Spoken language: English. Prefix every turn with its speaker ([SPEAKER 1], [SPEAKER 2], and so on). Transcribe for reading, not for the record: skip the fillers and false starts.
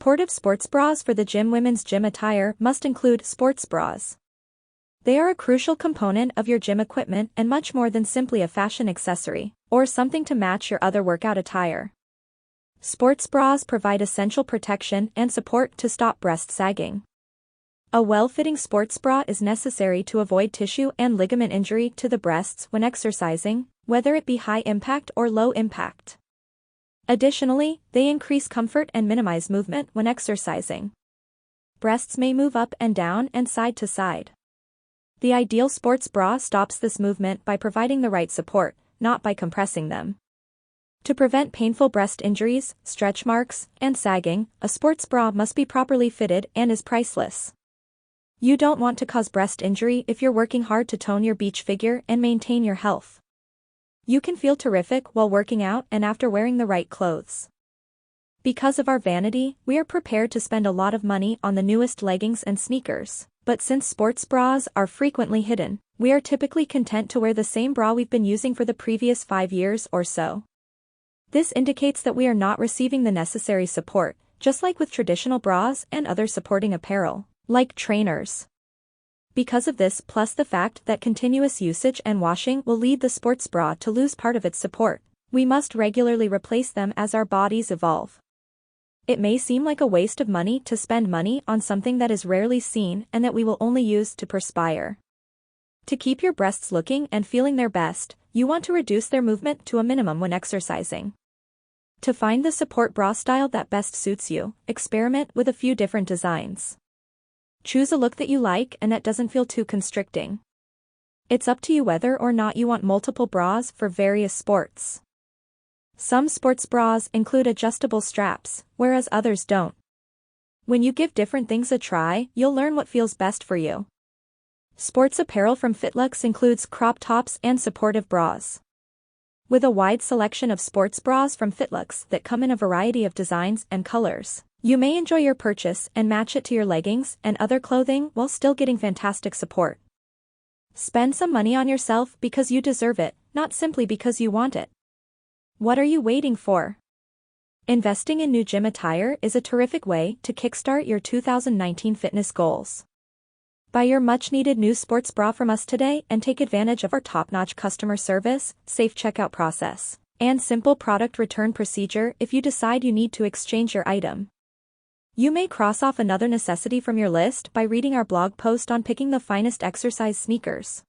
[SPEAKER 1] Supportive sports bras for the gym. Women's gym attire must include sports bras. They are a crucial component of your gym equipment and much more than simply a fashion accessory, or something to match your other workout attire. Sports bras provide essential protection and support to stop breast sagging. A well-fitting sports bra is necessary to avoid tissue and ligament injury to the breasts when exercising, whether it be high impact or low impact. Additionally, they increase comfort and minimize movement when exercising. Breasts may move up and down and side to side. The ideal sports bra stops this movement by providing the right support, not by compressing them. To prevent painful breast injuries, stretch marks, and sagging, a sports bra must be properly fitted and is priceless. You don't want to cause breast injury if you're working hard to tone your beach figure and maintain your health. You can feel terrific while working out and after wearing the right clothes. Because of our vanity, we are prepared to spend a lot of money on the newest leggings and sneakers, but since sports bras are frequently hidden, we are typically content to wear the same bra we've been using for the previous 5 years or so. This indicates that we are not receiving the necessary support, just like with traditional bras and other supporting apparel, like trainers. Because of this, plus the fact that continuous usage and washing will lead the sports bra to lose part of its support, we must regularly replace them as our bodies evolve. It may seem like a waste of money to spend money on something that is rarely seen and that we will only use to perspire. To keep your breasts looking and feeling their best, you want to reduce their movement to a minimum when exercising. To find the support bra style that best suits you, experiment with a few different designs. Choose a look that you like and that doesn't feel too constricting. It's up to you whether or not you want multiple bras for various sports. Some sports bras include adjustable straps, whereas others don't. When you give different things a try, you'll learn what feels best for you. Sports apparel from FITLUX includes crop tops and supportive bras. With a wide selection of sports bras from FITLUX that come in a variety of designs and colors, you may enjoy your purchase and match it to your leggings and other clothing while still getting fantastic support. Spend some money on yourself because you deserve it, not simply because you want it. What are you waiting for? Investing in new gym attire is a terrific way to kickstart your 2019 fitness goals. Buy your much-needed new sports bra from us today and take advantage of our top-notch customer service, safe checkout process, and simple product return procedure if you decide you need to exchange your item. You may cross off another necessity from your list by reading our blog post on picking the finest exercise sneakers.